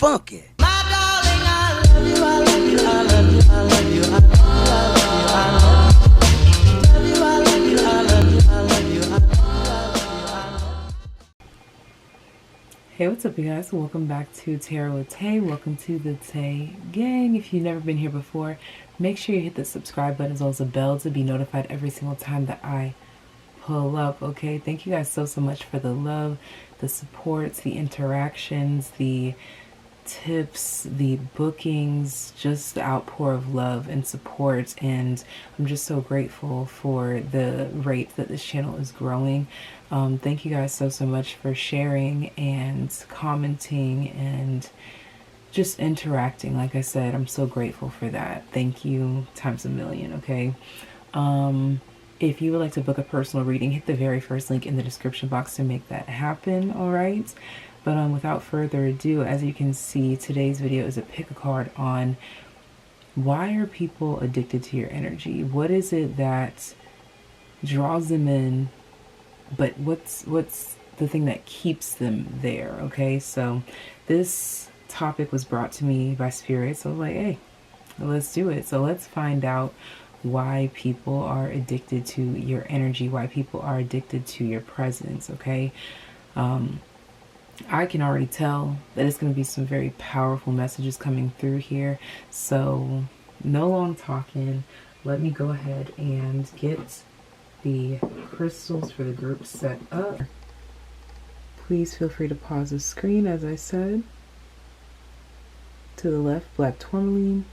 funky. Hey, what's up you guys? Welcome back to Tarot with Tay. Welcome to the Tay gang. If you've never been here before, make sure you hit the subscribe button as well as the bell to be notified every single time that I pull up, okay? Thank you guys so much for the love, the supports, the interactions, the tips, the bookings, just the outpour of love and support, and I'm just so grateful for the rate that this channel is growing. Thank you guys so much for sharing and commenting and just interacting. Like I said, I'm so grateful for that. Thank you times a million, okay? If you would like to book a personal reading, hit the very first link in the description box to make that happen, all right? But without further ado, as you can see, today's video is a pick a card on why are people addicted to your energy? What is it that draws them in, but what's the thing that keeps them there, okay? So this topic was brought to me by Spirit, so I was like, hey, let's do it. So let's find out why people are addicted to your energy, why people are addicted to your presence, okay? I can already tell that it's going to be some very powerful messages coming through here. So no long talking. Let me go ahead and get the crystals for the group set up. Please feel free to pause the screen, as I said. To the left, black tourmaline.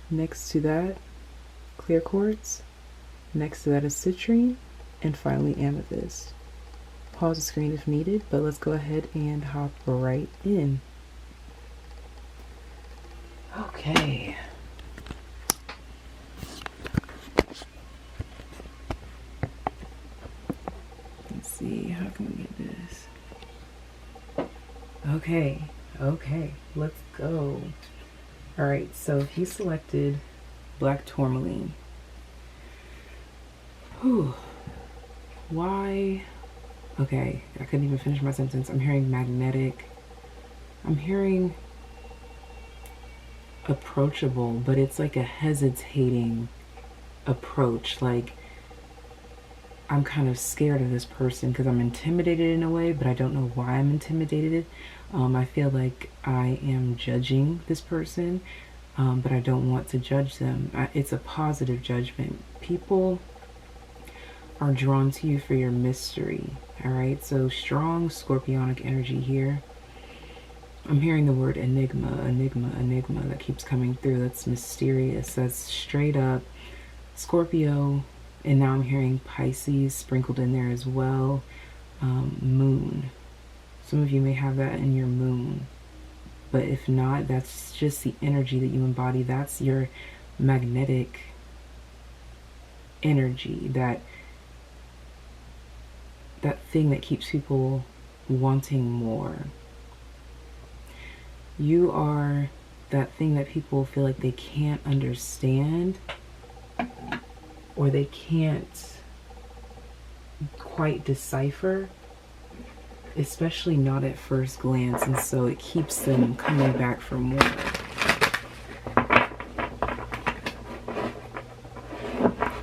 Next to that, clear quartz. Next to that is citrine. And finally, amethyst. Pause the screen if needed, but let's go ahead and hop right in. Okay. Let's see, how can we get this? Okay, let's go. All right, so if you selected black tourmaline, why? Okay, I couldn't even finish my sentence. I'm hearing magnetic. I'm hearing approachable, but it's like a hesitating approach. Like, I'm kind of scared of this person because I'm intimidated in a way, but I don't know why I'm intimidated. I feel like I am judging this person, but I don't want to judge them. It's a positive judgment. People are drawn to you for your mystery. All right, so strong scorpionic energy here. I'm hearing the word enigma, that keeps coming through. That's mysterious. That's straight up Scorpio. And now I'm hearing Pisces sprinkled in there as well. Moon. Some of you may have that in your moon. But if not, that's just the energy that you embody. That's your magnetic energy. That thing that keeps people wanting more. You are that thing that people feel like they can't understand, or they can't quite decipher, especially not at first glance, and so it keeps them coming back for more.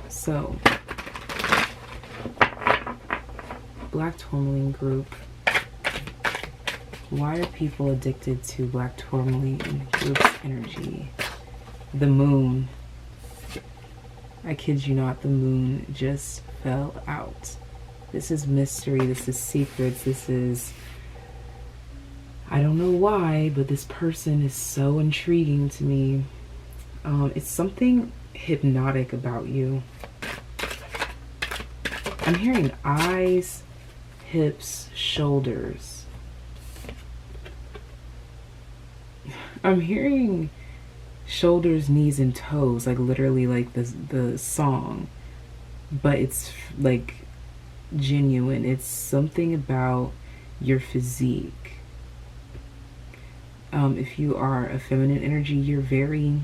So black tourmaline group, why are people addicted to black tourmaline group's energy? The moon. I kid you not, the moon just fell out. This is mystery, this is secrets, this is, I don't know why, but this person is so intriguing to me. It's something hypnotic about you. I'm hearing eyes, hips, shoulders. I'm hearing shoulders, knees, and toes, like literally like the song, but it's like genuine. It's something about your physique. If you are a feminine energy, you're very,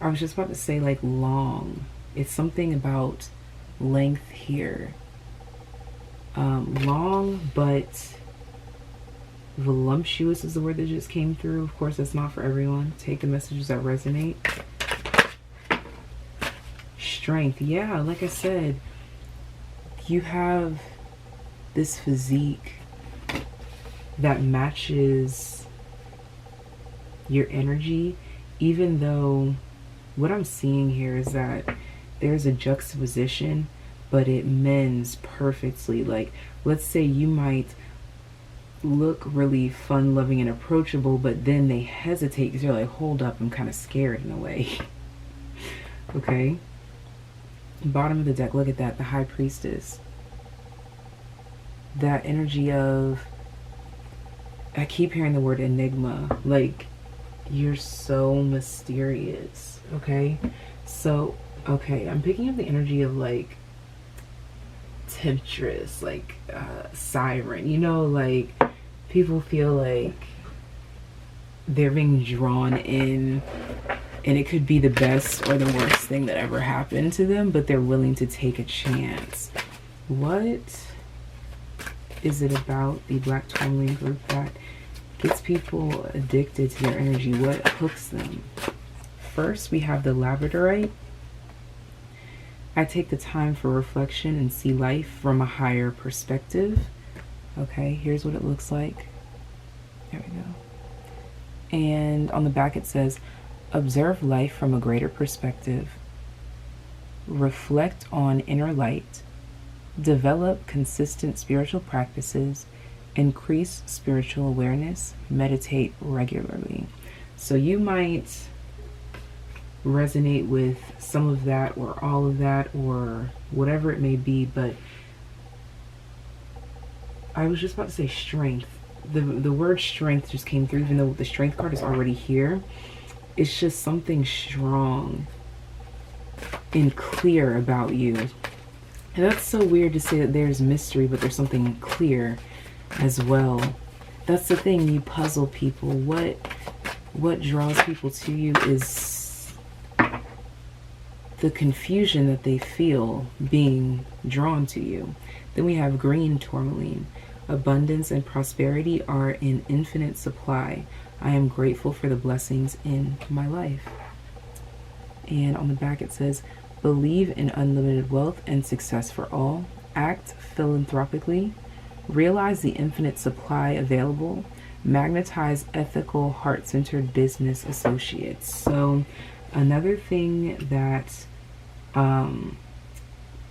I was just about to say like long. It's something about length here. Long, but Voluptuous is the word that just came through. Of course, that's not for everyone. Take the messages that resonate. Strength. Yeah, like I said, you have this physique that matches your energy, even though what I'm seeing here is that there's a juxtaposition, but it mends perfectly. Like, let's say you might look really fun, loving, and approachable, but then they hesitate because they're like, hold up, I'm kind of scared in a way. Okay? Bottom of the deck, look at that, the High Priestess. That energy of, I keep hearing the word enigma, like, you're so mysterious, okay? So, okay, I'm picking up the energy of, like, temptress, like, siren, you know, like, people feel like they're being drawn in, and it could be the best or the worst thing that ever happened to them, but they're willing to take a chance. What is it about the Black Tourmaline group that gets people addicted to their energy? What hooks them? First, we have the Labradorite. I take the time for reflection and see life from a higher perspective. Okay, here's what it looks like. There we go. And on the back it says, observe life from a greater perspective. Reflect on inner light. Develop consistent spiritual practices. Increase spiritual awareness. Meditate regularly. So you might resonate with some of that or all of that or whatever it may be, but I was just about to say strength. The word strength just came through, even though the strength card is already here. It's just something strong and clear about you. And that's so weird to say that there's mystery, but there's something clear as well. That's the thing, you puzzle people. What draws people to you is the confusion that they feel being drawn to you. Then we have green tourmaline. Abundance and prosperity are in infinite supply. I am grateful for the blessings in my life. And on the back it says, believe in unlimited wealth and success for all. Act philanthropically. Realize the infinite supply available. Magnetize ethical, heart-centered business associates. So another thing that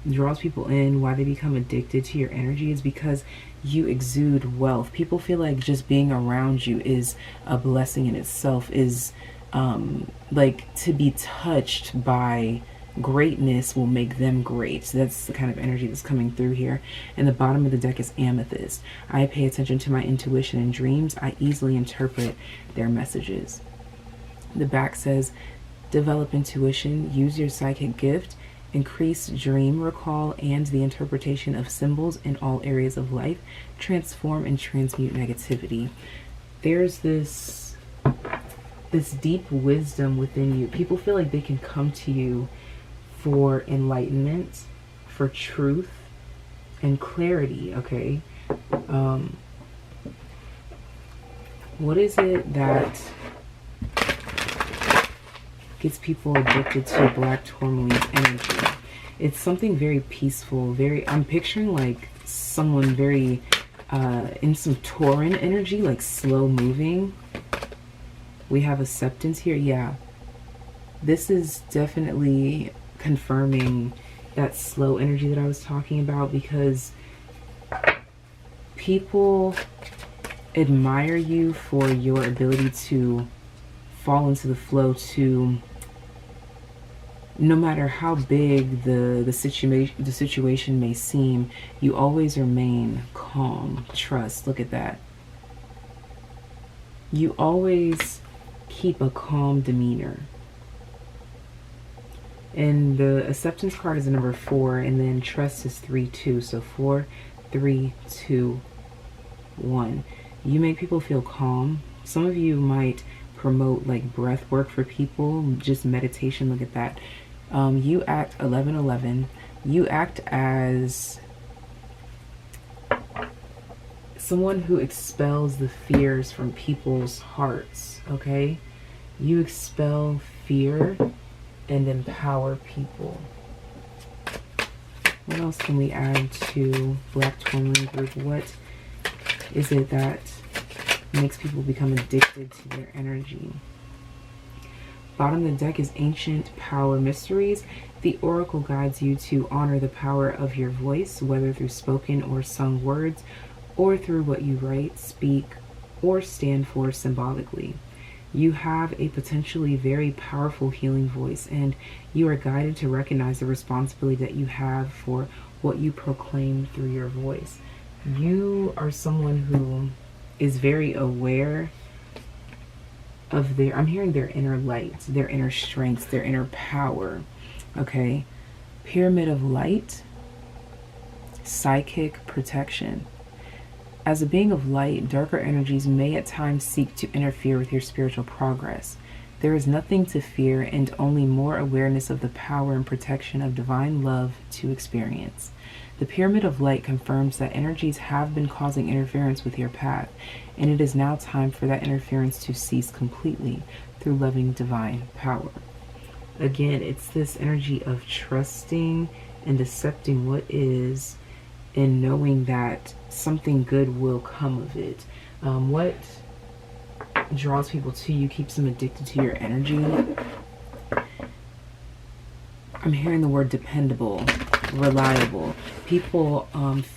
draws people in, why they become addicted to your energy, is because you exude wealth. People feel like just being around you is a blessing in itself, is like to be touched by greatness will make them great. So that's the kind of energy that's coming through here. And the bottom of the deck is Amethyst. I pay attention to my intuition and dreams. I easily interpret their messages. The back says, develop intuition, use your psychic gift, increase dream recall and the interpretation of symbols in all areas of life, transform and transmute negativity. There's this deep wisdom within you. People feel like they can come to you for enlightenment, for truth and clarity, okay? What is it that gets people addicted to Black Tourmaline's energy? It's something very peaceful, I'm picturing like someone very in some Tauran energy, like slow moving. We have acceptance here. Yeah, this is definitely confirming that slow energy that I was talking about, because people admire you for your ability to fall into the flow, to no matter how big the situation may seem, you always remain calm. Trust. Look at that. You always keep a calm demeanor. And the acceptance card is the number 4, and then trust is 3-2. So 4, 3, 2, 1. You make people feel calm. Some of you might promote like breath work for people, just meditation. Look at that. You act 11-11. You act as someone who expels the fears from people's hearts, okay? You expel fear and empower people. What else can we add to Black Tourmaline group? What is it that makes people become addicted to their energy? Bottom of the deck is Ancient Power Mysteries. The Oracle guides you to honor the power of your voice, whether through spoken or sung words, or through what you write, speak, or stand for symbolically. You have a potentially very powerful healing voice, and you are guided to recognize the responsibility that you have for what you proclaim through your voice. You are someone who is very aware of their, I'm hearing their inner light, their inner strength, their inner power. Okay, Pyramid of Light, psychic protection. As a being of light, darker energies may at times seek to interfere with your spiritual progress. There is nothing to fear and only more awareness of the power and protection of divine love to experience. The Pyramid of Light confirms that energies have been causing interference with your path, and it is now time for that interference to cease completely through loving divine power. Again, it's this energy of trusting and accepting what is, and knowing that something good will come of it. What draws people to you, keeps them addicted to your energy. I'm hearing the word dependable, reliable. People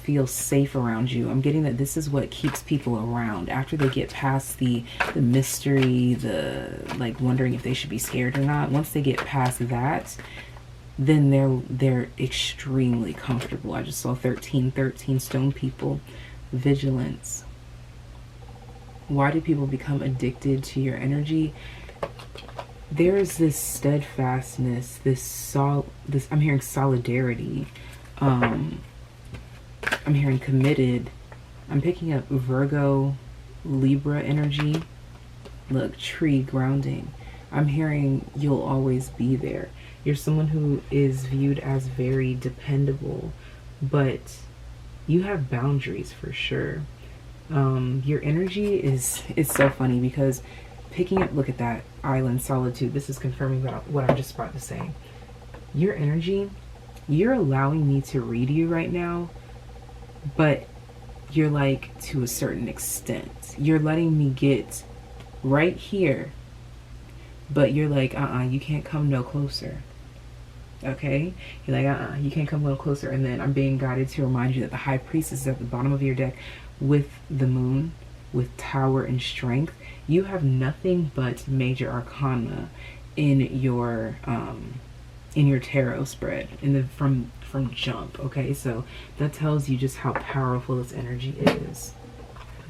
feel safe around you. I'm getting that this is what keeps people around after they get past the mystery, the like wondering if they should be scared or not. Once they get past that, then they're extremely comfortable. I just saw 13 stone people. Vigilance. Why do people become addicted to your energy? There is this steadfastness, this I'm hearing solidarity. I'm hearing committed. I'm picking up Virgo, Libra energy. Look, tree grounding. I'm hearing you'll always be there. You're someone who is viewed as very dependable, but you have boundaries for sure. Your energy is so funny because picking up, look at that, island solitude. This is confirming what I'm just about to say. Your energy, you're allowing me to read you right now, but you're like to a certain extent. You're letting me get right here, but you're like, you can't come no closer. Okay? You're like, you can't come a little closer. And then I'm being guided to remind you that the High Priestess is at the bottom of your deck with the moon, with Tower and Strength. You have nothing but major arcana in your tarot spread from jump. Okay, so that tells you just how powerful this energy is.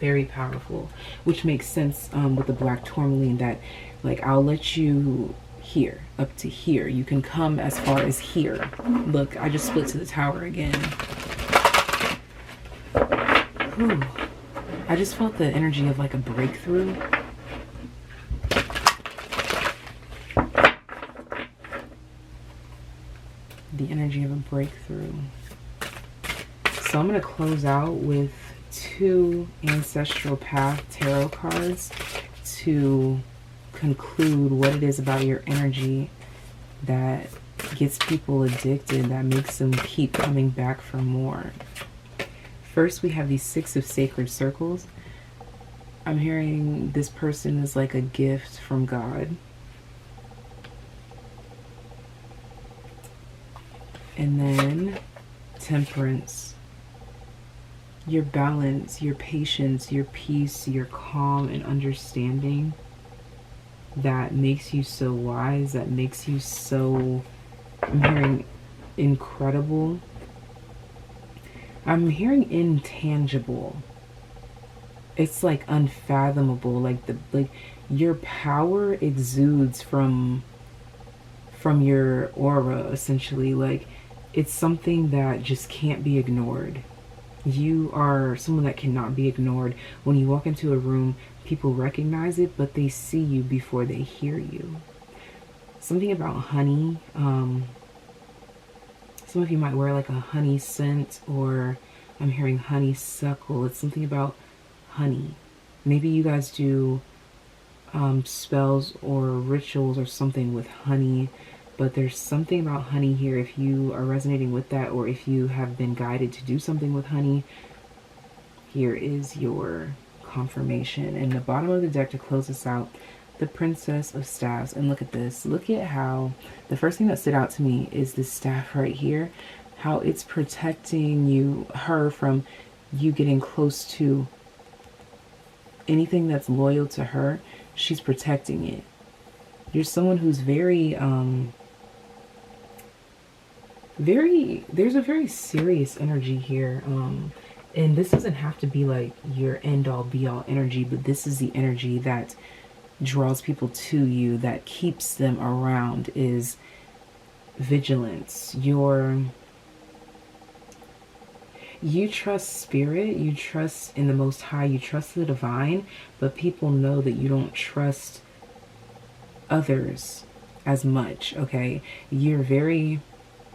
Very powerful, which makes sense with the Black Tourmaline, that like I'll let you here up to here. You can come as far as here. Look, I just split to the Tower again. Whew. I just felt the energy of like a breakthrough. The energy of a breakthrough. So I'm going to close out with 2 Ancestral Path Tarot cards to conclude what it is about your energy that gets people addicted, that makes them keep coming back for more. First, we have the 6 of Sacred Circles. I'm hearing this person is like a gift from God. And then Temperance. Your balance, your patience, your peace, your calm and understanding that makes you so wise, that makes you so, I'm hearing incredible. I'm hearing intangible. It's like unfathomable, like your power exudes from your aura, essentially. Like it's something that just can't be ignored. You are someone that cannot be ignored. When you walk into a room, people recognize it, but they see you before they hear you. Something about honey. Some of you might wear like a honey scent, or I'm hearing honeysuckle. It's something about honey. Maybe you guys do spells or rituals or something with honey, but there's something about honey here. If you are resonating with that, or if you have been guided to do something with honey, here is your confirmation. And the bottom of the deck to close us out, the Princess of Staffs. And look at this. Look at how the first thing that stood out to me is this staff right here, how it's protecting her from you getting close to anything that's loyal to her. She's protecting it. You're someone who's there's a very serious energy here. And this doesn't have to be like your end all be all energy, but this is the energy that draws people to you, that keeps them around, is vigilance. You trust spirit, you trust in the Most High, you trust the divine, but people know that you don't trust others as much, okay? You're very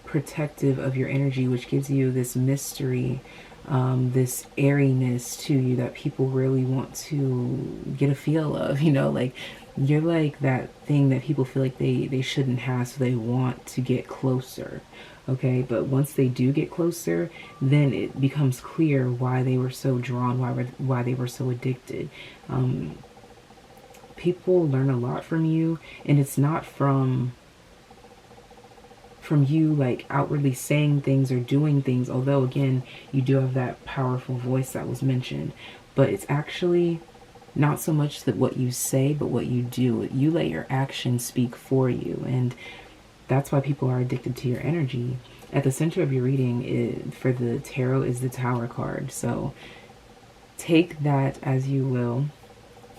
protective of your energy, which gives you this mystery, this airiness to you that people really want to get a feel of, you know? Like, you're like that thing that people feel like they shouldn't have, so they want to get closer. Okay, but once they do get closer, then it becomes clear why they were so drawn, why they were so addicted. People learn a lot from you, and it's not from you like outwardly saying things or doing things, although again, you do have that powerful voice that was mentioned, but it's actually not so much that what you say, but what you do. You let your actions speak for you, and that's why people are addicted to your energy. At the center of your reading for the tarot is the Tower card. So take that as you will.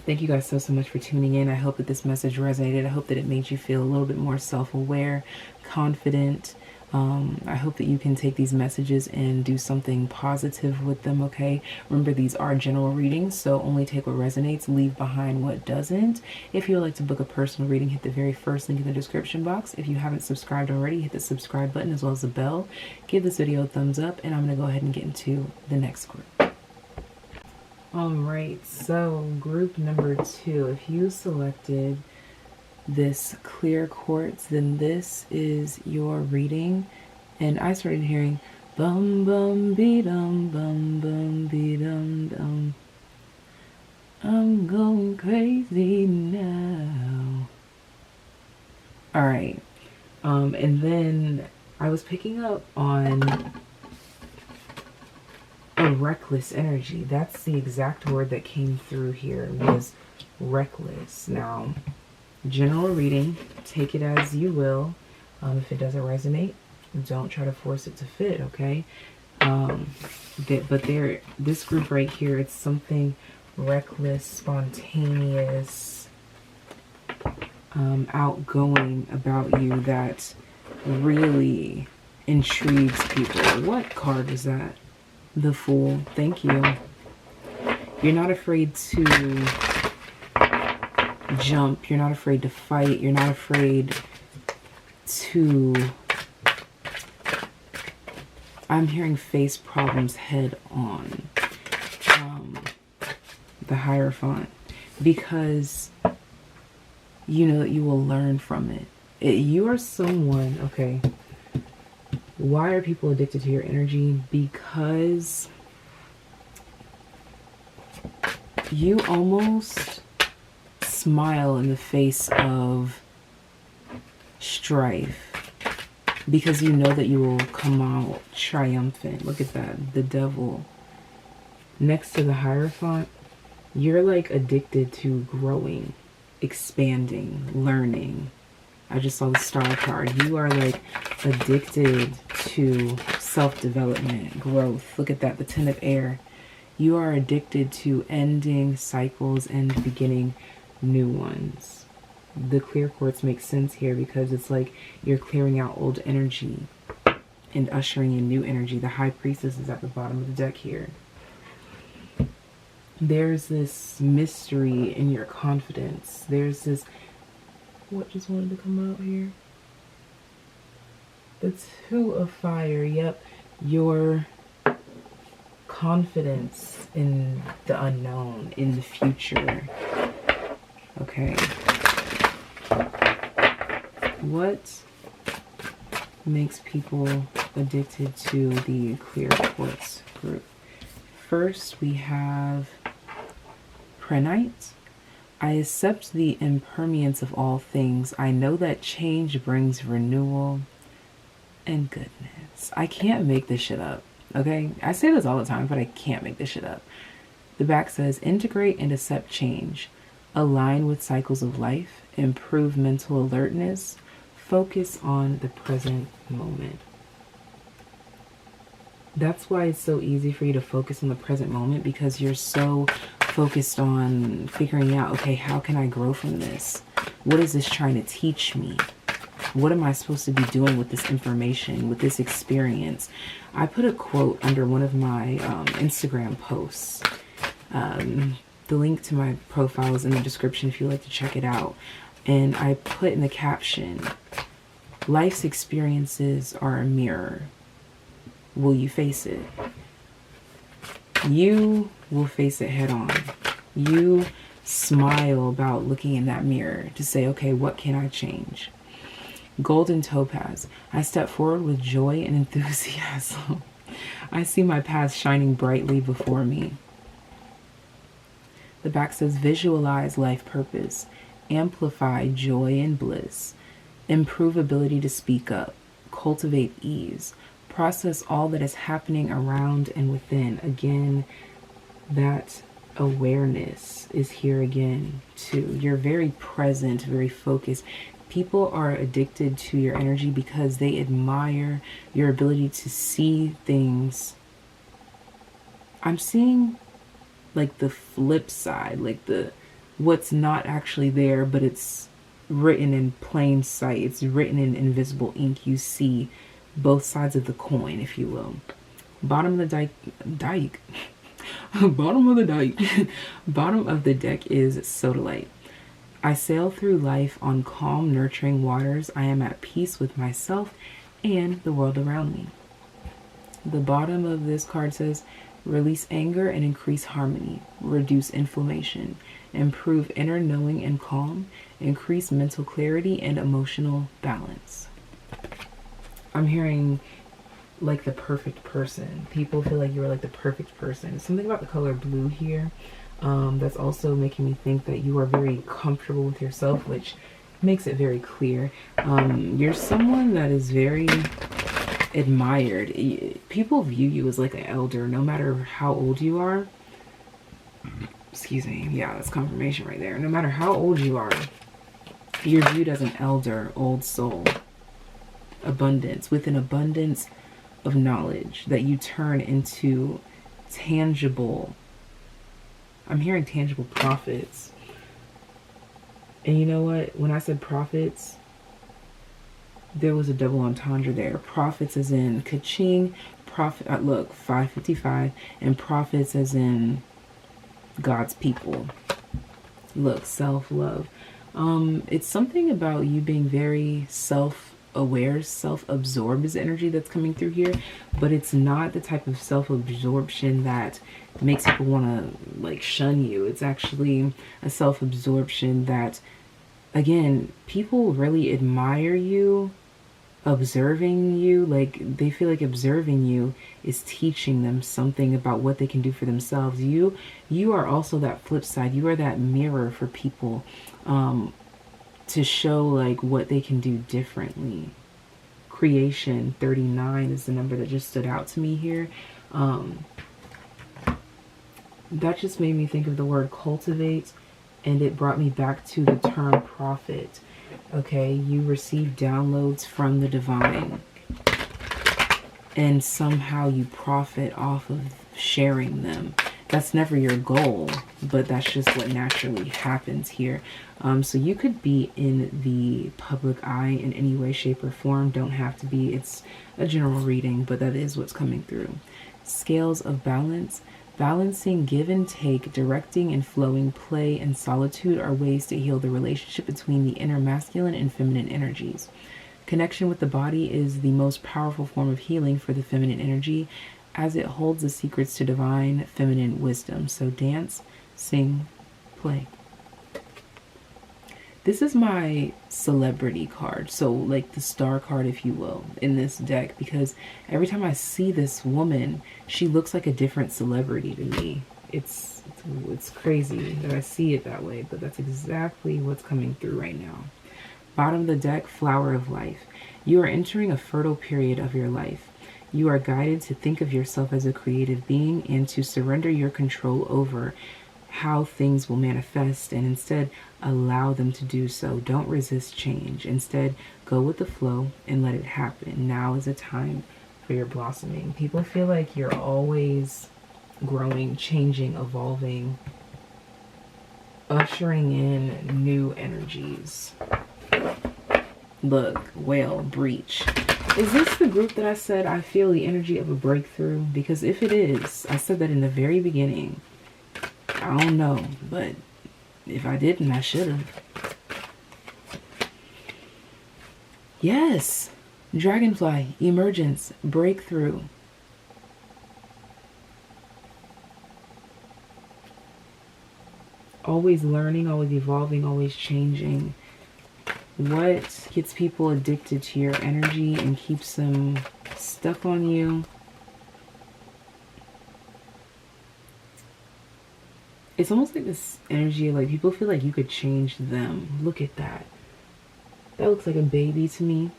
Thank you guys so much for tuning in. I hope that this message resonated. I hope that it made you feel a little bit more self-aware, confident. I hope that you can take these messages and do something positive with them, okay? Remember, these are general readings, so only take what resonates, leave behind what doesn't. If you would like to book a personal reading, hit the very first link in the description box. If you haven't subscribed already, hit the subscribe button as well as the bell. Give this video a thumbs up, and I'm going to go ahead and get into the next group. Alright, so group number 2, if you selected this clear quartz, then this is your reading. And I started hearing bum bum be dum bum bum be dum dum. I'm going crazy now. Alright. And then I was picking up on a reckless energy. That's the exact word that came through here, was reckless. Now, general reading, take it as you will. If it doesn't resonate, don't try to force it to fit, okay? This group right here, it's something reckless, spontaneous, outgoing about you that really intrigues people. What card was that? The Fool. Thank you. You're not afraid to jump. You're not afraid to fight. You're not afraid to... I'm hearing face problems head on. The Hierophant. Because you know that you will learn from it. You are someone... Okay. Why are people addicted to your energy? Because you almost smile in the face of strife, because you know that you will come out triumphant. Look at that, the Devil. Next to the Hierophant, you're like addicted to growing, expanding, learning. I just saw the Star card. You are like addicted to self-development, growth. Look at that, the Ten of Air. You are addicted to ending cycles and beginning new ones. The clear quartz makes sense here because it's like you're clearing out old energy and ushering in new energy. The High Priestess is at the bottom of the deck here. There's this mystery in your confidence. There's this... What just wanted to come out here? The Two of Fire. Yep. Your confidence in the unknown, in the future. Okay. What makes people addicted to the clear quartz group? First, we have prehnite. I accept the impermanence of all things. I know that change brings renewal and goodness. I can't make this shit up, okay? I say this all the time, but I can't make this shit up. The back says, integrate and accept change. Align with cycles of life. Improve mental alertness. Focus on the present moment. That's why it's so easy for you to focus on the present moment, because you're so focused on figuring out, okay, how can I grow from this? What is this trying to teach me? What am I supposed to be doing with this information, with this experience? I put a quote under one of my Instagram posts. The link to my profile is in the description if you'd like to check it out. And I put in the caption, life's experiences are a mirror. Will you face it? You will face it head on. You smile about looking in that mirror to say, okay, what can I change? Golden topaz. I step forward with joy and enthusiasm. I see my path shining brightly before me. The back says, visualize life purpose. Amplify joy and bliss. Improve ability to speak up. Cultivate ease. Process all that is happening around and within. Again, that awareness is here again too. You're very present, very focused. People are addicted to your energy because they admire your ability to see things. I'm seeing like the flip side, like the what's not actually there, but it's written in plain sight. It's written in invisible ink. You see both sides of the coin, if you will. Bottom of the dike. Bottom of the dike. Bottom of the deck is sodalite. I sail through life on calm, nurturing waters. I am at peace with myself and the world around me. The bottom of this card says, release anger and increase harmony. Reduce inflammation. Improve inner knowing and calm. Increase mental clarity and emotional balance. I'm hearing like the perfect person. People feel like you are like the perfect person. Something about the color blue here that's also making me think that you are very comfortable with yourself, which makes it very clear. You're someone that is very admired. People view you as like an elder, no matter how old you are. Excuse me. Yeah, that's confirmation right there. No matter how old you are, you're viewed as an elder, old soul. Abundance, with an abundance of knowledge that you turn into tangible. I'm hearing tangible profits. And you know what? When I said profits, there was a double entendre there. Profits as in ka-ching, profit, look, 555, and profits as in God's people. Look, self-love. It's something about you being very self-aware, self-absorbed is the energy that's coming through here, but it's not the type of self-absorption that makes people want to like shun you. It's actually a self-absorption that, again, people really admire you, observing you. Like they feel like observing you is teaching them something about what they can do for themselves. You are also that flip side. You are that mirror for people to show like what they can do differently. Creation 39 is the number that just stood out to me here. That just made me think of the word cultivate, and it brought me back to the term profit. Okay, you receive downloads from the divine, and somehow you profit off of sharing them. That's never your goal, but that's just what naturally happens here. So you could be in the public eye in any way, shape, or form. Don't have to be. It's a general reading, but that is what's coming through. Scales of balance. Balancing give and take, directing and flowing, play and solitude are ways to heal the relationship between the inner masculine and feminine energies. Connection with the body is the most powerful form of healing for the feminine energy, as it holds the secrets to divine feminine wisdom. So dance, sing, play. This is my celebrity card, so like the star card, if you will, in this deck, because every time I see this woman, she looks like a different celebrity to me. It's crazy that I see it that way, but that's exactly what's coming through right now. Bottom of the deck, Flower of Life. You are entering a fertile period of your life. You are guided to think of yourself as a creative being and to surrender your control over how things will manifest and instead allow them to do so. Don't resist change. Instead, go with the flow and let it happen. Now is a time for your blossoming. People feel like you're always growing, changing, evolving, ushering in new energies. Look, whale, breach. Is this the group that I said I feel the energy of a breakthrough? Because if it is, I said that in the very beginning. I don't know, but if I didn't, I should have. Yes. Dragonfly, emergence, breakthrough. Always learning, always evolving, always changing. What gets people addicted to your energy and keeps them stuck on you? It's almost like this energy, like people feel like you could change them. Look at that. That looks like a baby to me.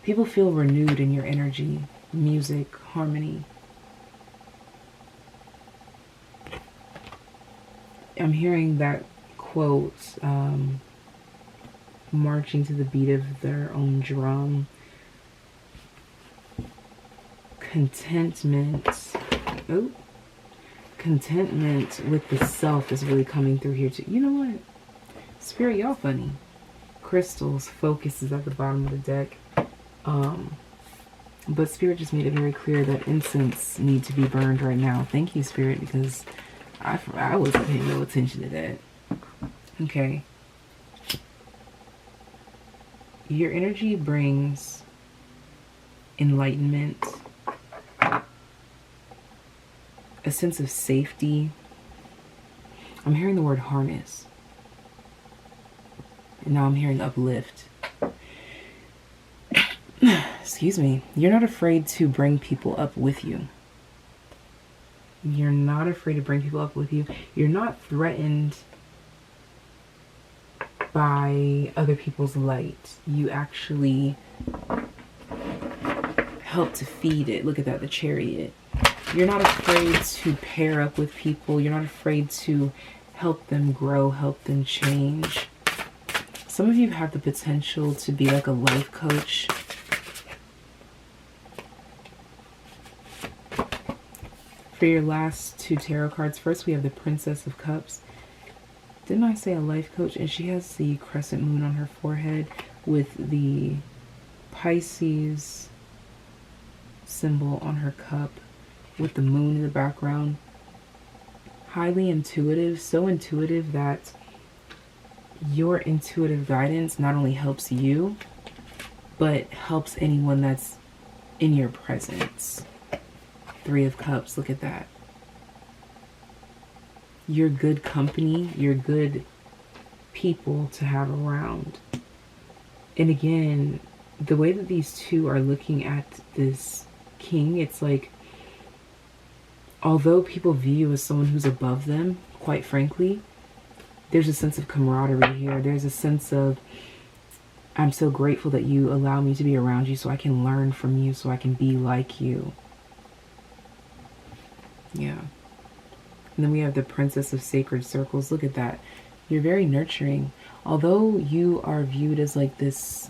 People feel renewed in your energy, music, harmony. I'm hearing that quote, marching to the beat of their own drum. Contentment. Oh. Contentment with the self is really coming through here too. You know what? Spirit, y'all funny. Crystals, focus is at the bottom of the deck. But Spirit just made it very clear that incense need to be burned right now. Thank you, Spirit, because I wasn't paying no attention to that. Okay. Your energy brings enlightenment, a sense of safety. I'm hearing the word harness. And now I'm hearing uplift. Excuse me. You're not afraid to bring people up with you. You're not afraid to bring people up with you. You're not threatened by other people's light. You actually help to feed it. Look at that, the chariot. You're not afraid to pair up with people. You're not afraid to help them grow, help them change. Some of you have the potential to be like a life coach. For your last two tarot cards, first we have the Princess of Cups. Didn't I say a life coach? And she has the crescent moon on her forehead with the Pisces symbol on her cup, with the moon in the background. Highly intuitive, so intuitive that your intuitive guidance not only helps you, but helps anyone that's in your presence. Three of Cups, look at that. You're good company, you're good people to have around. And again, the way that these two are looking at this king, it's like, although people view you as someone who's above them, quite frankly, there's a sense of camaraderie here. There's a sense of, I'm so grateful that you allow me to be around you so I can learn from you, so I can be like you. Yeah. And then we have the Princess of Sacred Circles. Look at that. You're very nurturing. Although you are viewed as like this,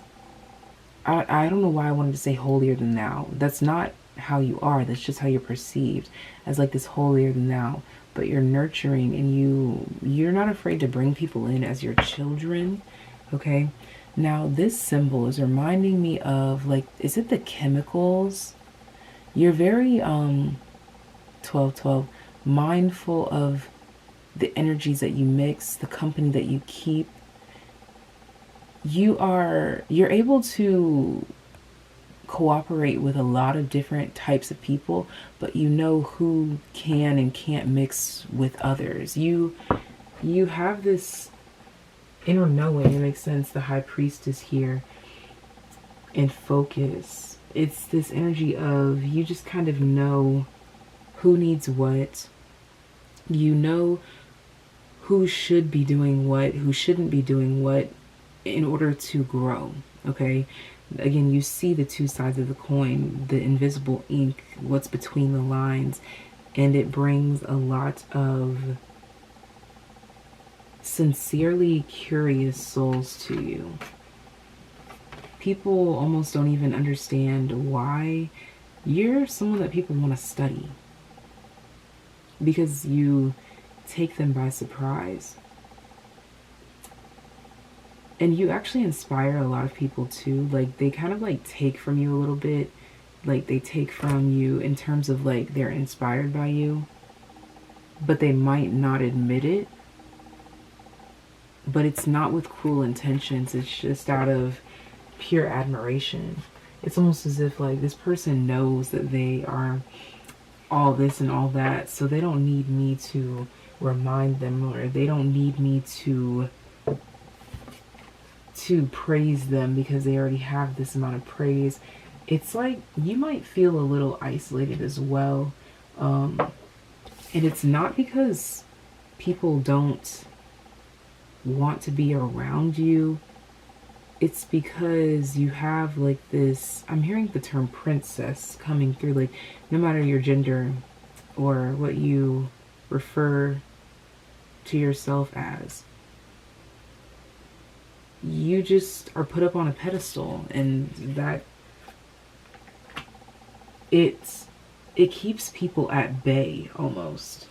I don't know why I wanted to say holier than thou. That's not how you are. That's just how you're perceived, as like this holier than thou. But you're nurturing, and you're not afraid to bring people in as your children. Okay. Now this symbol is reminding me of, like, is it the chemicals? You're very 12 mindful of the energies that you mix, the company that you keep. You're able to cooperate with a lot of different types of people, but you know who can and can't mix with others. You have this inner knowing. It makes sense. The high priestess here, and focus. It's this energy of you just kind of know who needs what. You know who should be doing what, who shouldn't be doing what in order to grow. Okay, again, you see the two sides of the coin, the invisible ink, what's between the lines, and it brings a lot of sincerely curious souls to you. People almost don't even understand why you're someone that people want to study, because you take them by surprise. And you actually inspire a lot of people too. Like, they kind of like take from you a little bit. Like, they take from you in terms of like they're inspired by you, but they might not admit it. But it's not with cruel intentions. It's just out of pure admiration. It's almost as if like this person knows that they are all this and all that, so they don't need me to remind them, or they don't need me to praise them because they already have this amount of praise. It's like you might feel a little isolated as well, and it's not because people don't want to be around you. It's because you have like this, I'm hearing the term princess coming through, like no matter your gender or what you refer to yourself as, you just are put up on a pedestal, and that it keeps people at bay almost.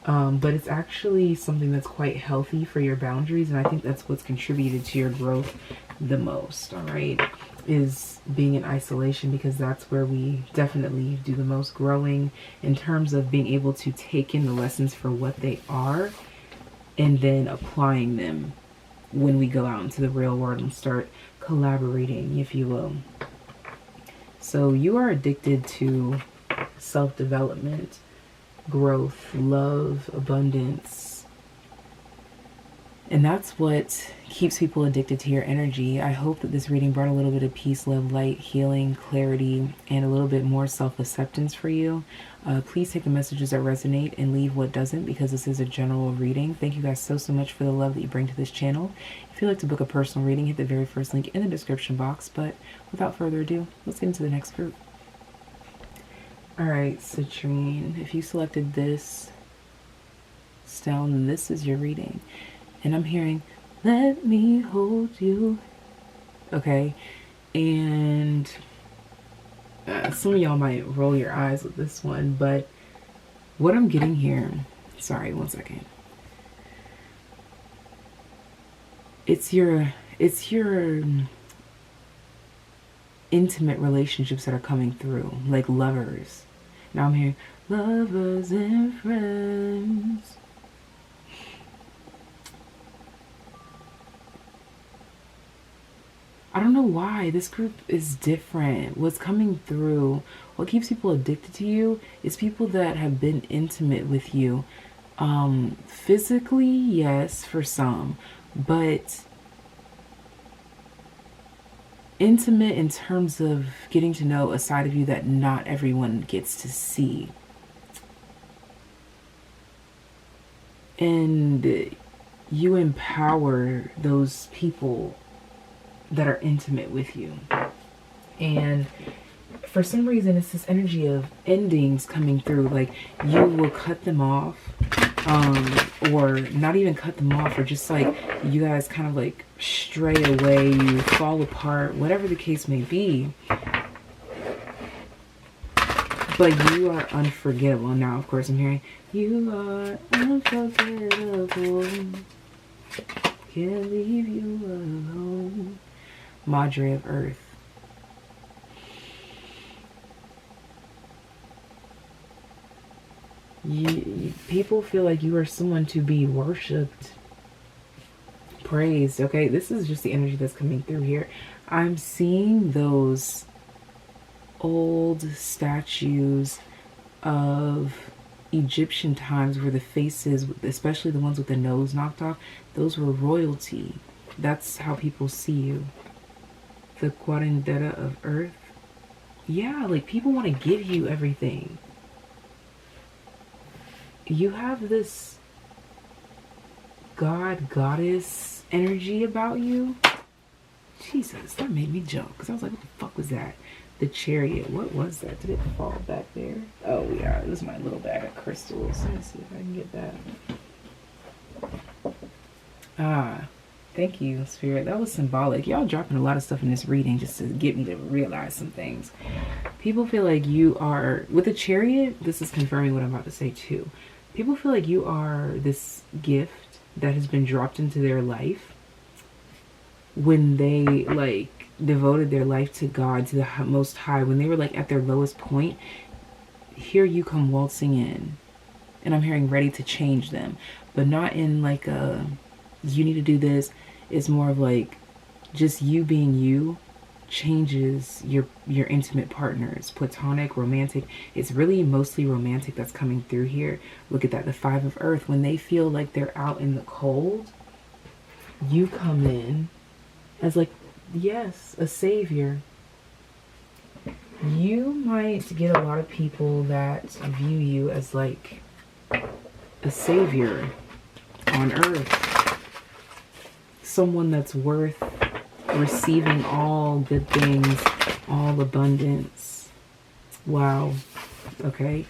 But it's actually something that's quite healthy for your boundaries, and I think that's what's contributed to your growth the most, all right, is being in isolation, because that's where we definitely do the most growing in terms of being able to take in the lessons for what they are and then applying them when we go out into the real world and start collaborating, if you will. So you are addicted to self-development, growth, love, abundance, and that's what keeps people addicted to your energy. I hope that this reading brought a little bit of peace, love, light, healing, clarity, and a little bit more self-acceptance for you. Please take the messages that resonate and leave what doesn't, because this is a general reading. Thank you guys so much for the love that you bring to this channel. If you'd like to book a personal reading, hit the very first link in the description box. But without further ado, let's get into the next group. Alright, Citrine, if you selected this stone, then this is your reading. And I'm hearing, let me hold you. Okay, and some of y'all might roll your eyes with this one, but what I'm getting here, sorry, one second. It's your intimate relationships that are coming through, like lovers. Now I'm hearing lovers and friends. I don't know why this group is different. What's coming through, what keeps people addicted to you is people that have been intimate with you. Physically, yes, for some, but intimate in terms of getting to know a side of you that not everyone gets to see. And you empower those people that are intimate with you. And for some reason, it's this energy of endings coming through. Like, you will cut them off, or not even cut them off, or just like you guys kind of like stray away, you fall apart, whatever the case may be. But you are unforgettable. Now, of course, I'm hearing, you are unforgettable. Can't leave you alone. Madre of Earth. People feel like you are someone to be worshipped, praised. Okay, this is just the energy that's coming through here. I'm seeing those old statues of Egyptian times where the faces, especially the ones with the nose knocked off, those were royalty. That's how people see you. The Cuarentena of Earth. Yeah, like people want to give you everything. You have this god, goddess energy about you. Jesus, that made me jump because I was like, what the fuck was that? The Chariot. What was that? Did it fall back there? Oh, yeah. It was my little bag of crystals. Let me see if I can get that. Ah, thank you, Spirit. That was symbolic. Y'all dropping a lot of stuff in this reading just to get me to realize some things. People feel like you are, with the Chariot, this is confirming what I'm about to say too. People feel like you are this gift that has been dropped into their life when they like devoted their life to God, to the Most High, when they were like at their lowest point. Here you come waltzing in, and I'm hearing ready to change them, but not in like a you need to do this. It's more of like just you being you changes your intimate partners, platonic, romantic. It's really mostly romantic that's coming through here. Look at that, the Five of Earth. When they feel like they're out in the cold, you come in as like, yes, a savior. You might get a lot of people that view you as like a savior on earth, someone that's worth receiving all good things, all abundance. Wow. Okay,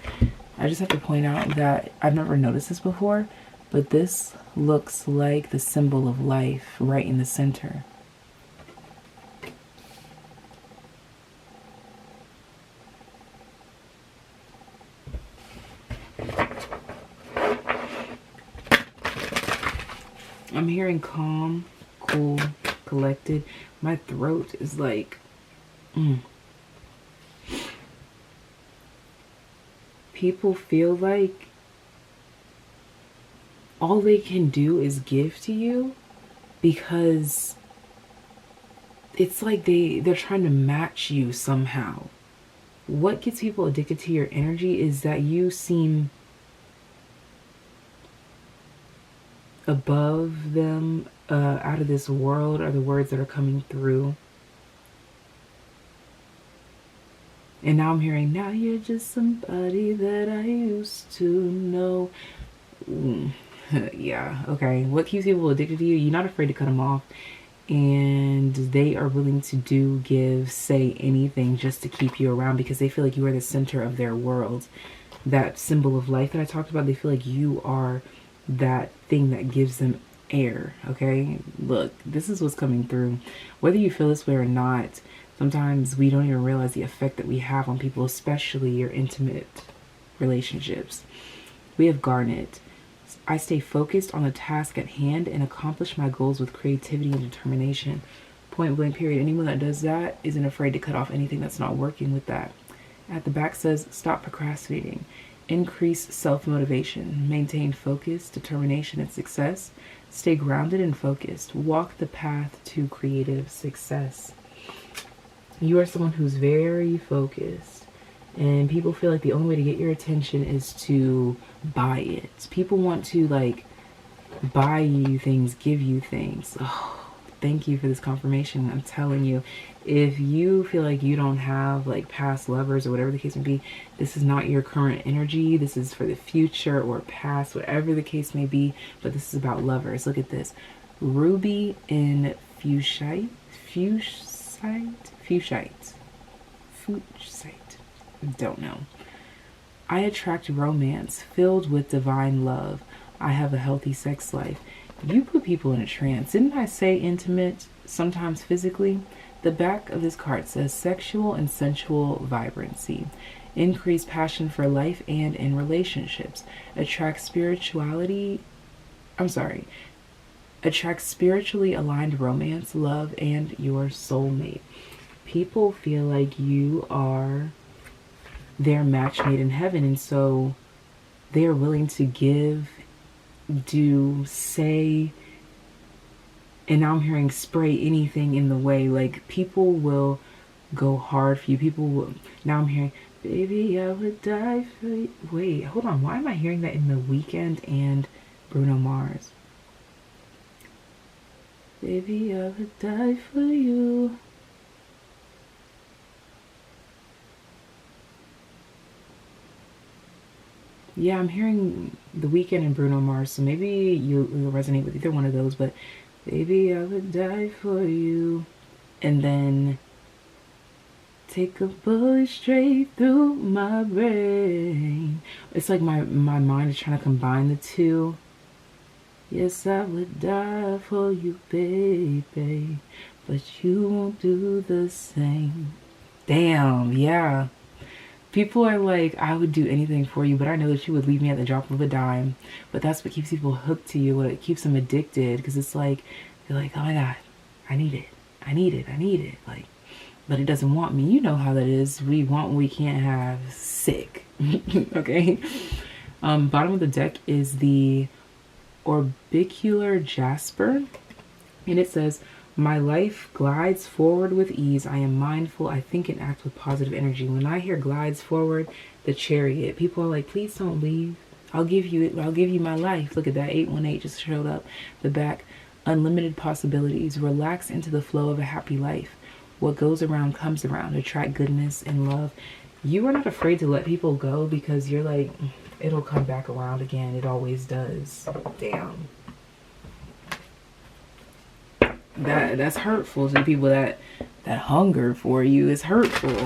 I just have to point out that I've never noticed this before, but this looks like the symbol of life right in the center. I'm hearing calm, cool, collected. My throat is like, People feel like all they can do is give to you because it's like they're trying to match you somehow. What gets people addicted to your energy is that you seem above them, out of this world are the words that are coming through. And now I'm hearing, now you're just somebody that I used to know. Yeah, okay. What keeps people addicted to you? You're not afraid to cut them off. And they are willing to do, give, say anything just to keep you around because they feel like you are the center of their world. That symbol of life that I talked about, they feel like you are that thing that gives them air. Okay, look, this is what's coming through. Whether you feel this way or not, sometimes we don't even realize the effect that we have on people, especially your intimate relationships. We have Garnet. I stay focused on the task at hand and accomplish my goals with creativity and determination. Point blank period. Anyone that does that isn't afraid to cut off anything that's not working with that. At the back says, stop procrastinating. Increase self-motivation. Maintain focus, determination, and success. Stay grounded and focused. Walk the path to creative success. You are someone who's very focused. And people feel like the only way to get your attention is to buy it. People want to like buy you things, give you things. Oh, thank you for this confirmation. I'm telling you, if you feel like you don't have like past lovers or whatever the case may be, this is not your current energy. This is for the future or past, whatever the case may be. But this is about lovers. Look at this. Ruby and Fuchsite. Don't know. I attract romance filled with divine love. I have a healthy sex life. You put people in a trance. Didn't I say intimate, sometimes physically? The back of this card says sexual and sensual vibrancy. Increase passion for life and in relationships. Attract spiritually aligned romance, love, and your soulmate. People feel like you are their match made in heaven, and so they are willing to give, do, say, and now I'm hearing spray anything in the way. Like people will go hard for you. People will, now I'm hearing, baby, I would die for you. Wait, hold on. Why am I hearing that in The Weeknd and Bruno Mars? Baby, I would die for you. Yeah, I'm hearing The Weeknd and Bruno Mars, so maybe you'll resonate with either one of those, but baby, I would die for you. And then take a bullet straight through my brain. It's like my mind is trying to combine the two. Yes, I would die for you, baby, but you won't do the same. Damn, yeah. People are like, I would do anything for you, but I know that you would leave me at the drop of a dime. But that's what keeps people hooked to you. It keeps them addicted, because it's like, they're like, oh my God, I need it. I need it. I need it. Like, but it doesn't want me. You know how that is. We want what we can't have. Sick. Okay. Bottom of the deck is the orbicular jasper, and it says, my life glides forward with ease. I am mindful. I think and act with positive energy. When I hear glides forward, the chariot, people are like, please don't leave. I'll give you it. I'll give you my life. Look at that. 818 just showed up. The back. Unlimited possibilities. Relax into the flow of a happy life. What goes around comes around. Attract goodness and love. You are not afraid to let people go, because you're like, it'll come back around again. It always does. Damn. That's hurtful to the people that hunger for you. Is hurtful,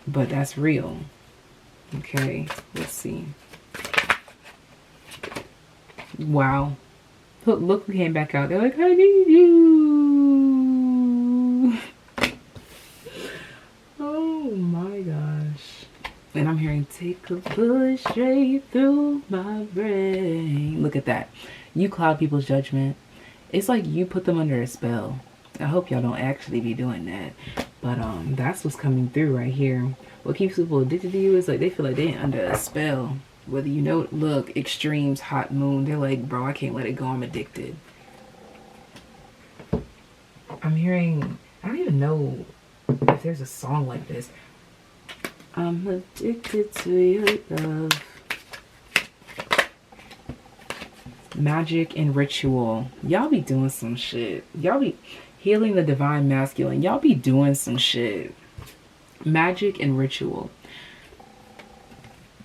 but that's real. Okay, let's see. Wow, look who came back out. They're like, I need you. Oh my gosh. And I'm hearing, take a bullet straight through my brain. Look at that. You cloud people's judgment. It's like you put them under a spell. I hope y'all don't actually be doing that. But that's what's coming through right here. What keeps people addicted to you is like they feel like they're under a spell. Whether you know, look, extremes, hot moon. They're like, bro, I can't let it go. I'm addicted. I'm hearing, I don't even know if there's a song like this. I'm addicted to your love. Magic and ritual. Y'all be doing some shit. Y'all be healing the divine masculine. Y'all be doing some shit. Magic and ritual.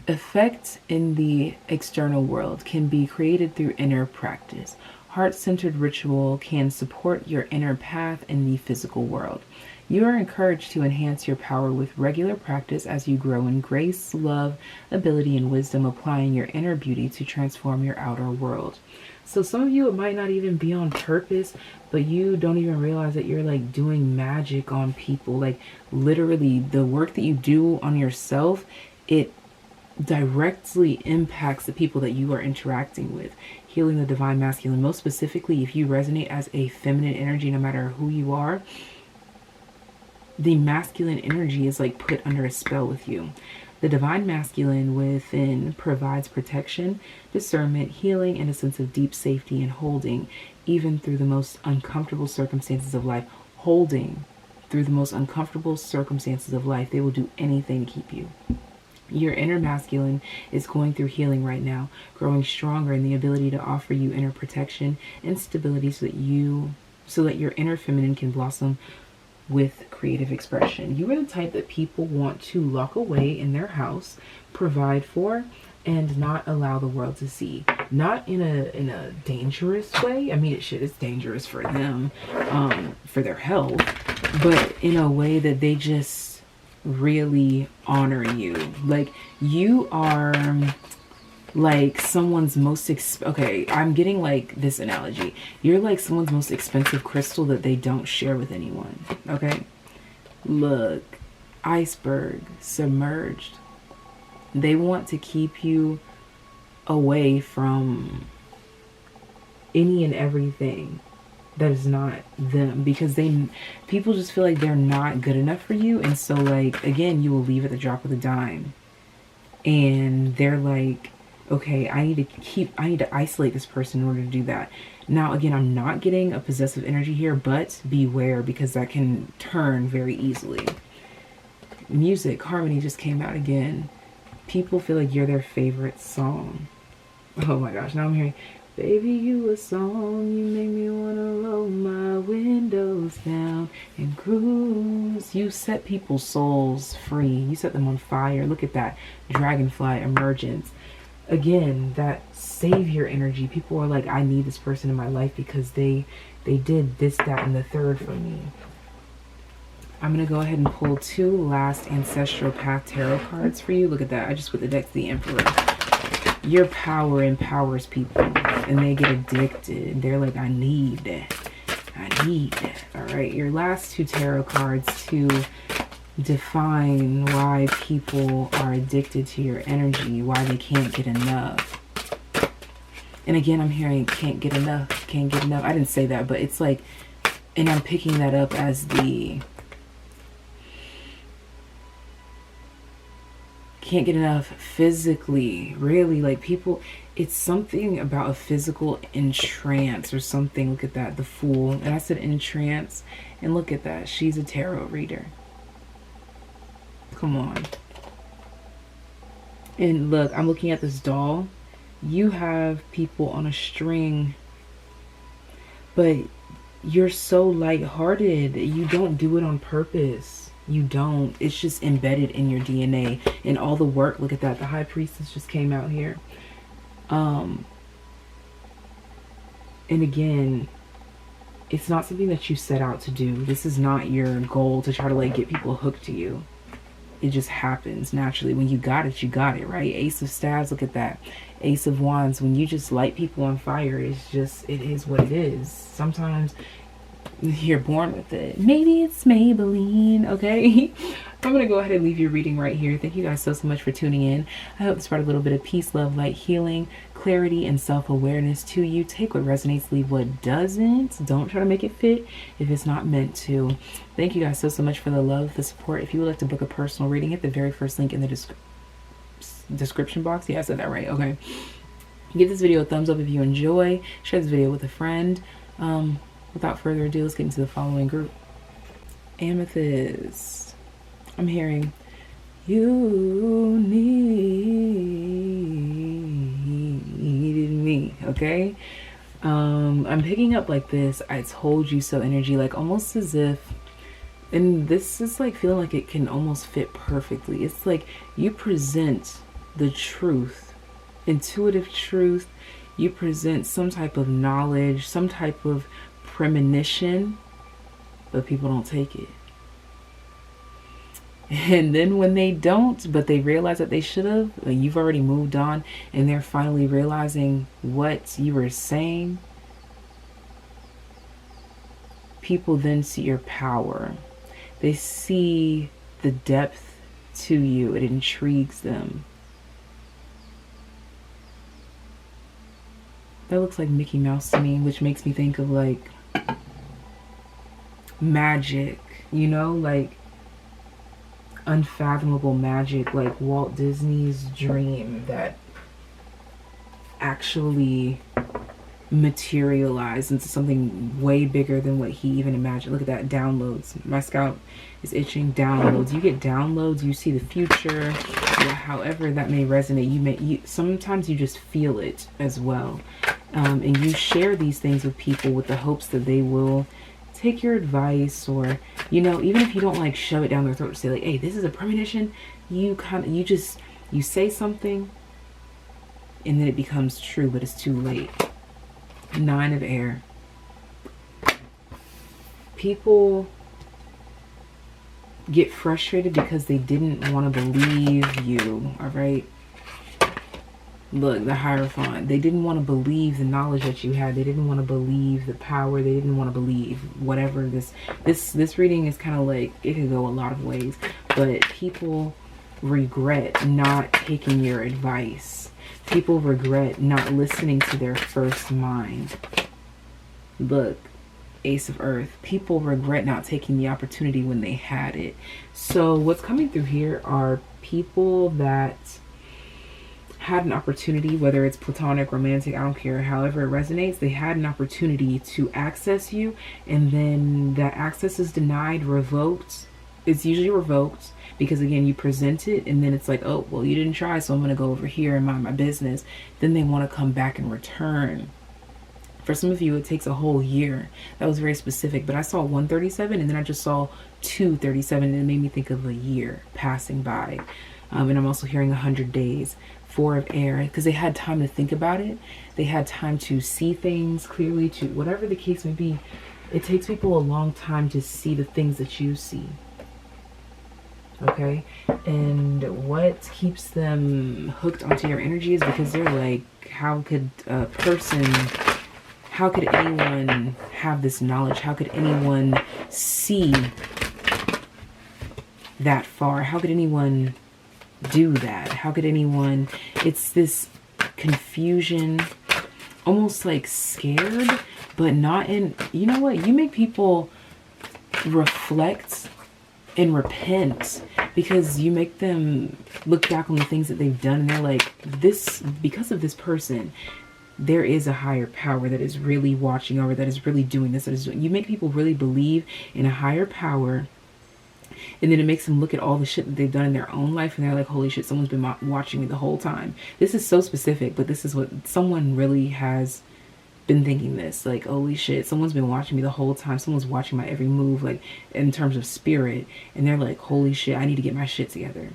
Effect in the external world can be created through inner practice. Heart-centered ritual can support your inner path in the physical world. You are encouraged to enhance your power with regular practice as you grow in grace, love, ability, and wisdom, applying your inner beauty to transform your outer world. So some of you, it might not even be on purpose, but you don't even realize that you're like doing magic on people. Like literally the work that you do on yourself, it directly impacts the people that you are interacting with. Healing the divine masculine, most specifically, if you resonate as a feminine energy, no matter who you are, the masculine energy is like put under a spell with you. The divine masculine within provides protection, discernment, healing, and a sense of deep safety and holding, even through the most uncomfortable circumstances of life. Holding through the most uncomfortable circumstances of life. They will do anything to keep you. Your inner masculine is going through healing right now, growing stronger in the ability to offer you inner protection and stability so that your inner feminine can blossom with creative expression. You are the type that people want to lock away in their house, provide for, and not allow the world to see. Not in a dangerous way. I mean, it's dangerous for them, for their health, but in a way that they just really honor you. Like you are like someone's most okay, I'm getting like this analogy. You're like someone's most expensive crystal that they don't share with anyone. Okay, look, iceberg, submerged. They want to keep you away from any and everything that is not them, because people just feel like they're not good enough for you. And so like, again, you will leave at the drop of the dime, and they're like, Okay, I need to isolate this person in order to do that. Now, again, I'm not getting a possessive energy here, but beware, because that can turn very easily. Music, harmony just came out again. People feel like you're their favorite song. Oh my gosh, now I'm hearing, baby, you a song, you make me wanna roll my windows down and cruise. You set people's souls free. You set them on fire. Look at that. Dragonfly emergence. Again, that savior energy. People are like, I need this person in my life because they did this, that, and the third for me. I'm going to go ahead and pull 2 last Ancestral Path Tarot cards for you. Look at that. I just put the deck to the Emperor. Your power empowers people, and they get addicted. They're like, I need that. I need that. All right. Your last 2 tarot cards to define why people are addicted to your energy, why they can't get enough. And again, I'm hearing can't get enough, can't get enough. I didn't say that, but it's like, and I'm picking that up as the can't get enough physically, really, like people, it's something about a physical entrance or something. Look at that, the Fool. And I said entrance, and look at that, she's a tarot reader. Come on. And look, I'm looking at this doll. You have people on a string, but you're so lighthearted. You don't do it on purpose. You don't. It's just embedded in your DNA. And all the work, look at that. The High Priestess just came out here. And again, it's not something that you set out to do. This is not your goal to try to like get people hooked to you. It just happens naturally. When you got it, right? Ace of Staves, look at that. Ace of Wands, when you just light people on fire, it's just, it is what it is. Sometimes you're born with it. Maybe it's Maybelline, okay? I'm going to go ahead and leave your reading right here. Thank you guys so much for tuning in. I hope this brought a little bit of peace, love, light, healing, clarity, and self-awareness to you. Take what resonates, leave what doesn't. Don't try to make it fit if it's not meant to. Thank you guys so much for the love, the support. If you would like to book a personal reading, hit the very first link in the description box. Yeah, I said that right. Okay. Give this video a thumbs up if you enjoy. Share this video with a friend. Without further ado, let's get into the following group. Amethyst. I'm hearing, you needed me, okay? I'm picking up like this, I told you so energy, like almost as if, and this is like feeling like it can almost fit perfectly. It's like you present the truth, intuitive truth. You present some type of knowledge, some type of premonition, but people don't take it. And then when they don't, but they realize that they should have, you've already moved on, and they're finally realizing what you were saying, people then see your power. They see the depth to you. It intrigues them. That looks like Mickey Mouse to me, which makes me think of like magic, you know, like unfathomable magic, like Walt Disney's dream that actually materialized into something way bigger than what he even imagined. Look at that, downloads. My scalp is itching. Downloads. You get downloads, you see the future, however that may resonate. Sometimes you just feel it as well. And you share these things with people with the hopes that they will take your advice, or, you know, even if you don't like shove it down their throat to say like, hey, this is a premonition, you say something and then it becomes true, but it's too late. 9 of Air. People get frustrated because they didn't want to believe you, all right? Look, the Hierophant. They didn't want to believe the knowledge that you had. They didn't want to believe the power. They didn't want to believe whatever this reading is kind of like, it could go a lot of ways. But people regret not taking your advice. People regret not listening to their first mind. Look, Ace of Earth. People regret not taking the opportunity when they had it. So what's coming through here are people that had an opportunity, whether it's platonic, romantic, I don't care, however it resonates, they had an opportunity to access you, and then that access is denied, revoked. It's usually revoked because, again, you present it, and then it's like, oh, well, you didn't try, so I'm going to go over here and mind my business. Then they want to come back and return. For some of you, it takes a whole year. That was very specific, but I saw 137, and then I just saw 237, and it made me think of a year passing by. And I'm also hearing 100 days. 4 of air, because they had time to think about it. They had time to see things clearly, to whatever the case may be. It takes people a long time to see the things that you see. Okay? And what keeps them hooked onto your energy is because they're like, how could anyone have this knowledge? How could anyone see that far? How could anyone do that? How could anyone? It's this confusion, almost like scared, but not in, you know what? You make people reflect and repent because you make them look back on the things that they've done, and they're like, this, because of this person, there is a higher power that is really watching over, that is really doing this, that is doing. You make people really believe in a higher power. And then it makes them look at all the shit that they've done in their own life, and they're like, holy shit, someone's been watching me the whole time. This is so specific, but this is what someone really has been thinking this. Like, holy shit, someone's been watching me the whole time. Someone's watching my every move, like, in terms of spirit. And they're like, holy shit, I need to get my shit together.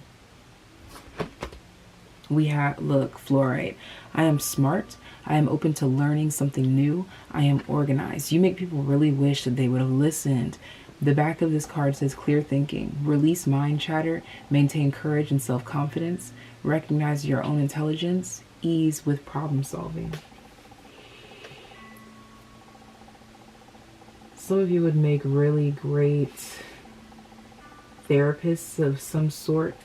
We have, look, fluorite. I am smart. I am open to learning something new. I am organized. You make people really wish that they would have listened. The back of this card says clear thinking, release mind chatter, maintain courage and self-confidence, recognize your own intelligence, ease with problem solving. Some of you would make really great therapists of some sort,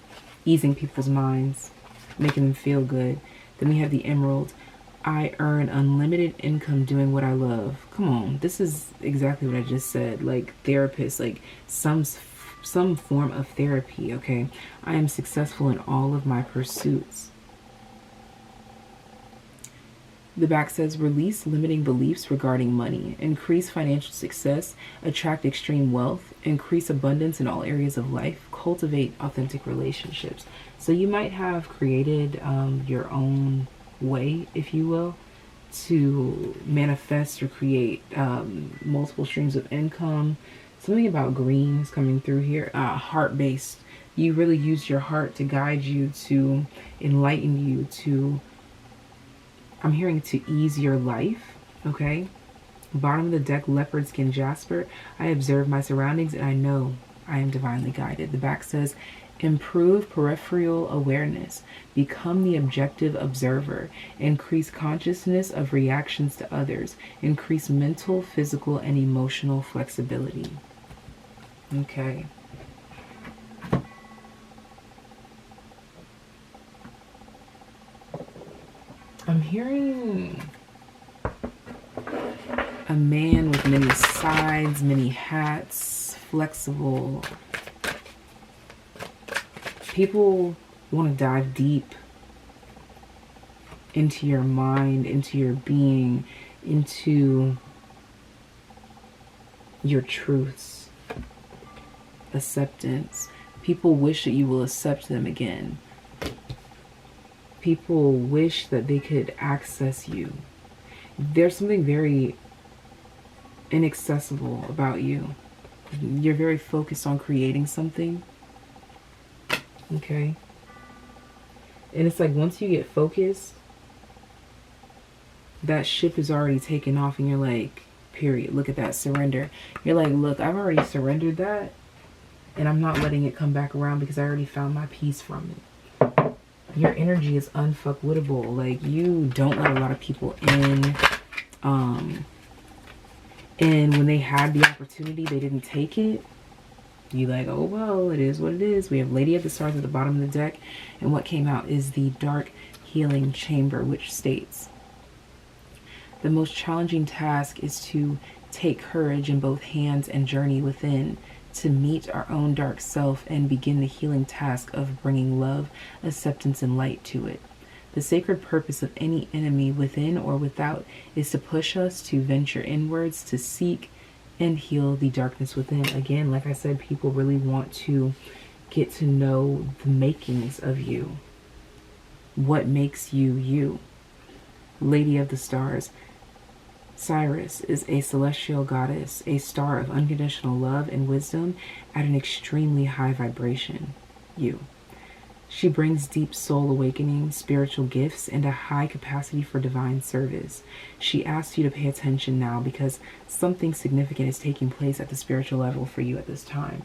easing people's minds, making them feel good. Then we have the emerald. I earn unlimited income doing what I love. Come on, this is exactly what I just said. Like therapist, like some form of therapy, okay? I am successful in all of my pursuits. The back says release limiting beliefs regarding money, increase financial success, attract extreme wealth, increase abundance in all areas of life, cultivate authentic relationships. So you might have created your own way, if you will, to manifest or create multiple streams of income. Something about greens coming through here, heart-based. You really use your heart to guide you, to enlighten you, to, I'm hearing, to ease your life, okay? Bottom of the deck, leopard skin jasper. I observe my surroundings and I know I am divinely guided. The back says improve peripheral awareness, become the objective observer, increase consciousness of reactions to others, increase mental, physical, and emotional flexibility. Okay. I'm hearing a man with many sides, many hats, flexible. People want to dive deep into your mind, into your being, into your truths. Acceptance. People wish that you will accept them again. People wish that they could access you. There's something very inaccessible about you. You're very focused on creating something. Okay? And it's like once you get focused, that ship is already taken off and you're like, period. Look at that, surrender. You're like, look, I've already surrendered that and I'm not letting it come back around because I already found my peace from it. Your energy is unfuckwittable. Like, you don't let a lot of people in. And when they had the opportunity, they didn't take it. You like, oh, well, it is what it is. We have Lady of the Stars at the bottom of the deck. And what came out is the Dark Healing Chamber, which states, the most challenging task is to take courage in both hands and journey within, to meet our own dark self and begin the healing task of bringing love, acceptance, and light to it. The sacred purpose of any enemy, within or without, is to push us to venture inwards, to seek and heal the darkness within. Again, like I said, people really want to get to know the makings of you. What makes you you? Lady of the Stars. Cyrus is a celestial goddess, a star of unconditional love and wisdom at an extremely high vibration. You. She brings deep soul awakening, spiritual gifts, and a high capacity for divine service. She asks you to pay attention now because something significant is taking place at the spiritual level for you at this time.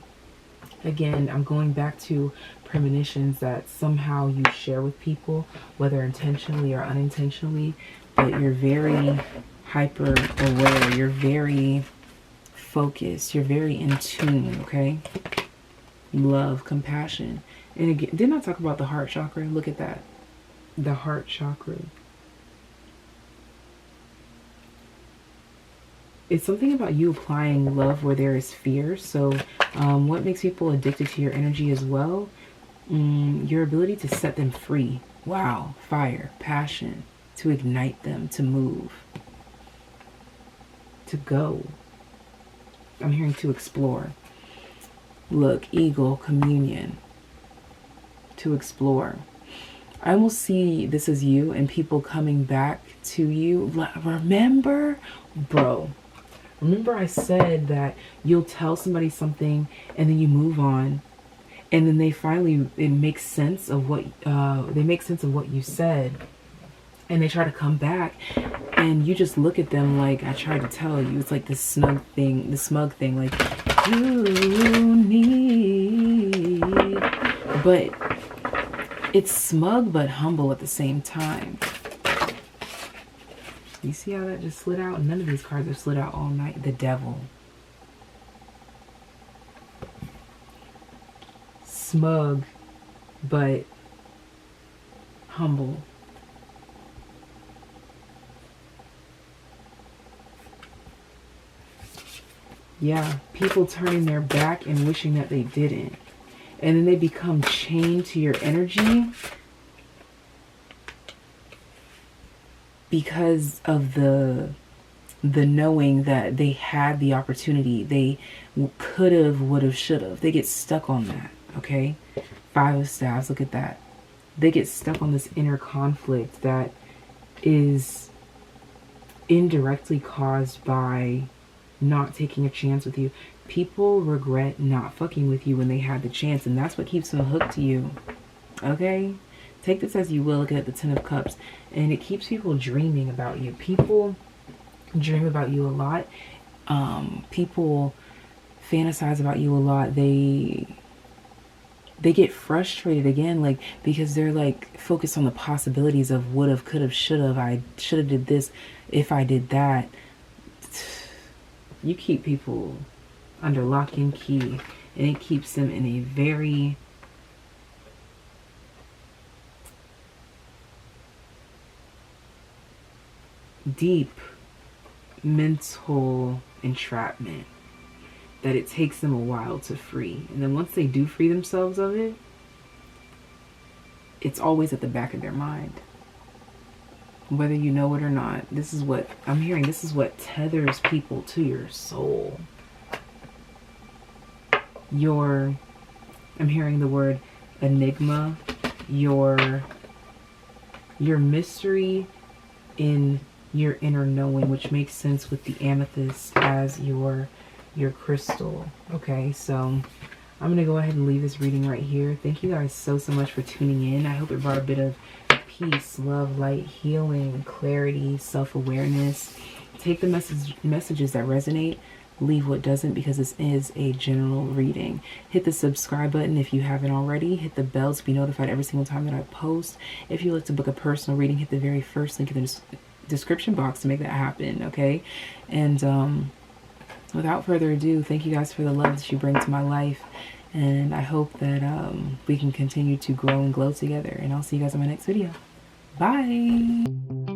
Again, I'm going back to premonitions that somehow you share with people, whether intentionally or unintentionally, but you're very hyper aware, you're very focused, you're very in tune, okay? Love, compassion. And again, didn't I talk about the heart chakra? Look at that. The heart chakra. It's something about you applying love where there is fear. So what makes people addicted to your energy as well? Your ability to set them free. Wow. Fire, passion, to ignite them, to move, to go. I'm hearing to explore. Look, eagle, communion, to explore. I will see this as you and people coming back to you. Remember, bro, remember I said that you'll tell somebody something and then you move on, and then they finally, it makes sense of what, they make sense of what you said, and they try to come back, and you just look at them like, I tried to tell you. It's like this snug thing, the smug thing, like, you need, but it's smug but humble at the same time. You see how that just slid out? None of these cards are slid out all night. The Devil. Smug but humble. Yeah, people turning their back and wishing that they didn't. And then they become chained to your energy because of the knowing that they had the opportunity. They could have, would have, should have. They get stuck on that, okay? 5 of Staves, look at that. They get stuck on this inner conflict that is indirectly caused by not taking a chance with you. People regret not fucking with you when they had the chance, and that's what keeps them hooked to you. Okay? Take this as you will. Look at the 10 of Cups, and it keeps people dreaming about you. People dream about you a lot. People fantasize about you a lot. They get frustrated again, like, because they're like focused on the possibilities of would have, could have, should have. I should have did this if I did that. You keep people under lock and key, and it keeps them in a very deep mental entrapment that it takes them a while to free. And then once they do free themselves of it, it's always at the back of their mind, whether you know it or not. This is what I'm hearing. This is what tethers people to your soul. I'm hearing the word enigma, your mystery in your inner knowing, which makes sense with the amethyst as your crystal. Okay, so I'm going to go ahead and leave this reading right here. Thank you guys so much for tuning in. I hope it brought a bit of peace, love, light, healing, clarity, self-awareness. Take the messages that resonate, leave what doesn't, because this is a general reading. Hit the subscribe button if you haven't already. Hit the bell to be notified every single time that I post. If you'd like to book a personal reading, hit the very first link in the description box to make that happen, okay? And without further ado, thank you guys for the love that you bring to my life, and I hope that we can continue to grow and glow together, and I'll see you guys in my next video. Bye.